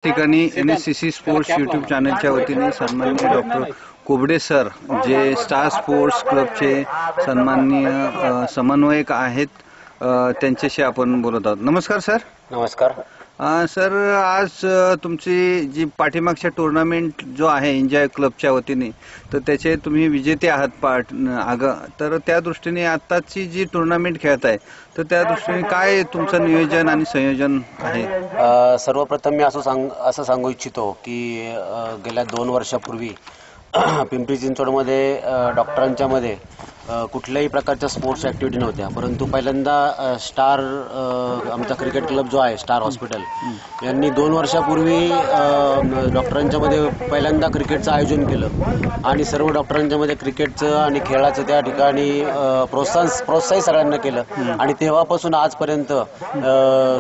ठिकाणी NSCC sports YouTube चॅनलच्या वतीने सन्माननीय डॉक्टर कोबडे सर जे स्टार स्पोर्ट्स क्लबचे सन्माननीय समन्वयक आहेत त्यांच्याशी आपण बोलत आहोत। नमस्कार सर। नमस्कार सर, आज तुमची जी पाठीमागच्या टुर्नामेंट जो आहे एन्जॉय क्लबच्या वतीने तर त्याचे तुम्ही विजेते आहात तर त्या दृष्टीने आताची जी टुर्नामेंट खेळत आहे तर त्या दृष्टीने काय तुमचं नियोजन आणि संयोजन आहे? सर्वप्रथम मी असं सांगू इच्छितो की गेल्या 2 वर्षापूर्वी पिंपरी चिंचवडमध्ये डॉक्टरांच्या मध्ये कुठल्याही प्रकारच्या स्पोर्ट्स ॲक्टिव्हिटी नव्हत्या, परंतु पहिल्यांदा स्टार आमचा क्रिकेट क्लब जो आहे स्टार हॉस्पिटल यांनी 2 वर्षापूर्वी डॉक्टरांच्या मध्ये पहिल्यांदा क्रिकेटचं आयोजन केलं आणि सर्व डॉक्टरांच्या मध्ये क्रिकेटचं आणि खेळाचं त्या ठिकाणी प्रोत्साहित सगळ्यांना केलं आणि तेव्हापासून आजपर्यंत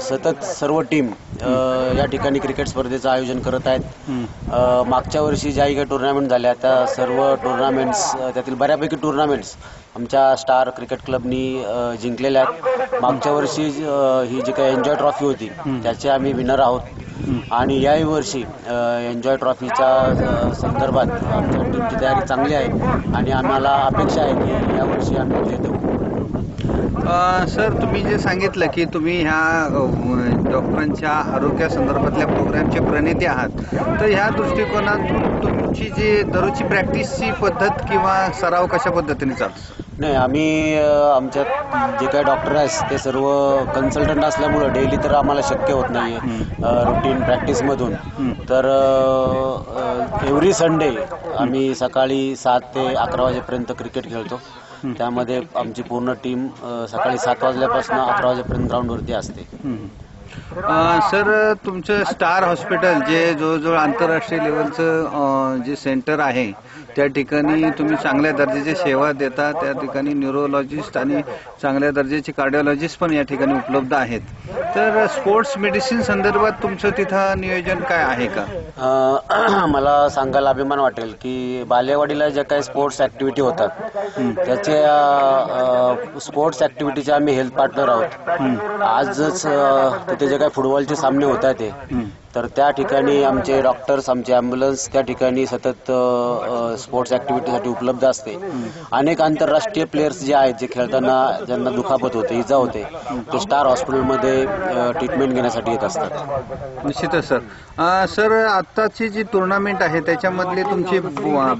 सतत सर्व टीम या ठिकाणी क्रिकेट स्पर्धेचं आयोजन करत आहेत। मागच्या वर्षी ज्याही काही टुर्नामेंट झाल्या त्या सर्व टुर्नामेंट्स त्यातील बऱ्यापैकी टुर्नामेंट्स आमच्या स्टार क्रिकेट क्लबनी जिंकलेल्या आहेत। मागच्या वर्षी ही जी काही एन्जॉय ट्रॉफी होती त्याचे आम्ही विनर आहोत आणि याही वर्षी एन्जॉय ट्रॉफीच्या संदर्भात आमच्या टीमची तयारी चांगली आहे आणि आम्हाला अपेक्षा आहे की यावर्षी आम्ही विजेते होऊ। सर, तुम्ही जे सांगितलं की तुम्ही ह्या डॉक्टरांच्या आरोग्यासंदर्भातल्या प्रोग्रामचे प्रणेते आहात, तर ह्या दृष्टिकोनातून तुमची जी दररोजची प्रॅक्टिसची पद्धत किंवा सराव कशा पद्धतीने चालतो? नाही, आम्ही आमच्यात जे काही डॉक्टर आहेत ते सर्व कन्सल्टंट असल्यामुळं डेली तर आम्हाला शक्य होत नाही आहे रुटीन प्रॅक्टिसमधून। तर एव्हरी संडे आम्ही सकाळी 7 ते 11 वाजेपर्यंत क्रिकेट खेळतो। त्यामध्ये आमची पूर्ण टीम सकाळी 7 वाजल्यापासून 11 वाजेपर्यंत ग्राउंडवरती असते। सर, तुमचं स्टार हॉस्पिटल जे जवळजवळ आंतरराष्ट्रीय लेवलचं जे सेंटर आहे त्या ठिकाणी तुम्ही चांगल्या दर्जाची सेवा देता, त्या ठिकाणी न्यूरोलॉजिस्ट आणि चांगल्या दर्जाचे कार्डिओलॉजिस्ट पण या ठिकाणी उपलब्ध आहेत। तर स्पोर्ट्स मेडिसिन संदर्भात तुमचं तिथं नियोजन काय आहे का? मला सांगायला अभिमान वाटेल की बालेवाडीला ज्या काही स्पोर्ट्स ॲक्टिव्हिटी होतात त्याच्या स्पोर्ट्स ॲक्टिव्हिटीचे आम्ही हेल्थ पार्टनर आहोत। आजच तिथे जे काही फुटबॉलचे सामने होत आहेत तर त्या ठिकाणी आमचे डॉक्टर्स आमचे ॲम्ब्युलन्स त्या ठिकाणी सतत स्पोर्ट्स ॲक्टिव्हिटीसाठी उपलब्ध असते। अनेक आंतरराष्ट्रीय प्लेयर्स जे आहेत जे खेळताना ज्यांना दुखापत होते, इजा होते, ते स्टार हॉस्पिटलमध्ये ट्रीटमेंट घेण्यासाठी येत असतात। निश्चितच सर। सर, आत्ताची जी टुर्नामेंट आहे त्याच्यामधली तुमची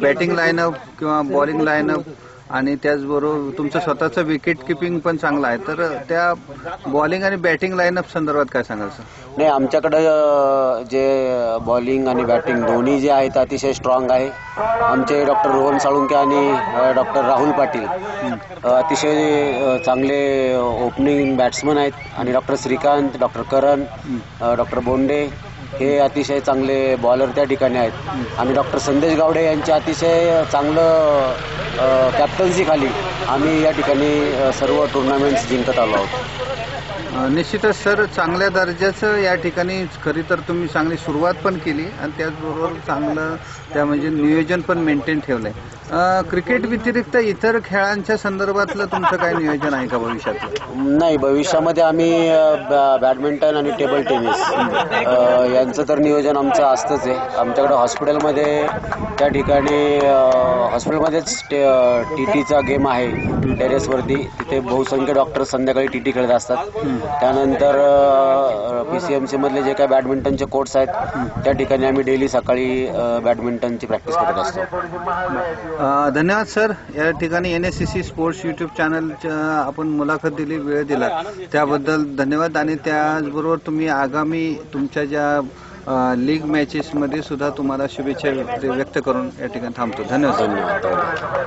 बॅटिंग लाईनअप किंवा बॉलिंग लाईनअप आणि त्याचबरोबर तुमचं स्वतःचं विकेट किपिंग पण चांगलं आहे, तर त्या बॉलिंग आणि बॅटिंग लाईनअप संदर्भात काय सांगाल सर? नाही, आमच्याकडं जे बॉलिंग आणि बॅटिंग दोन्ही जे आहेत अतिशय स्ट्रॉंग आहे। आमचे डॉक्टर रोहन साळुंके आणि डॉक्टर राहुल पाटील अतिशय चांगले ओपनिंग बॅट्समन आहेत आणि डॉक्टर श्रीकांत, डॉक्टर करण, डॉक्टर बोंडे हे अतिशय चांगले बॉलर त्या ठिकाणी आहेत आणि डॉक्टर संदेश गावडे यांचे अतिशय चांगलं कॅप्टन्सी खाली आम्ही या ठिकाणी सर्व टुर्नामेंट्स जिंकत आलो आहोत। निश्चितच सर, चांगल्या दर्जाचं या ठिकाणी खरी तर तुम्ही चांगली सुरुवात पण केली आणि त्याचबरोबर चांगलं त्या म्हणजे नियोजन पण मेंटेन ठेवलंय। क्रिकेट व्यतिरिक्त इतर खेळांच्या संदर्भातलं तुमचं काय नियोजन आहे का भविष्यातलं? नाही, भविष्यामध्ये आम्ही बॅडमिंटन आणि टेबल टेनिस यांचं तर नियोजन आमचं असतंच आहे। आमच्याकडं हॉस्पिटलमध्ये त्या ठिकाणी हॉस्पिटलमध्येच TTचा गेम आहे टेरेसवरती, तिथे बहुसंख्य डॉक्टर संध्याकाळी TT खेळत असतात। त्यानंतर PCMC मधले जे काही बॅडमिंटनचे कोर्ट्स आहेत त्या ठिकाणी आम्ही डेली सकाळी बॅडमिंटनची प्रॅक्टिस करत असतो। धन्यवाद सर। या ठिकाणी NSCC स्पोर्ट्स यूट्यूब चॅनलच्या आपण मुलाखत दिली, वेळ दिला त्याबद्दल धन्यवाद आणि त्याचबरोबर तुम्ही आगामी तुमच्या ज्या लीग मॅचेसमध्ये सुद्धा तुम्हाला शुभेच्छा व्यक्त करून या ठिकाणी थांबतो। धन्यवाद।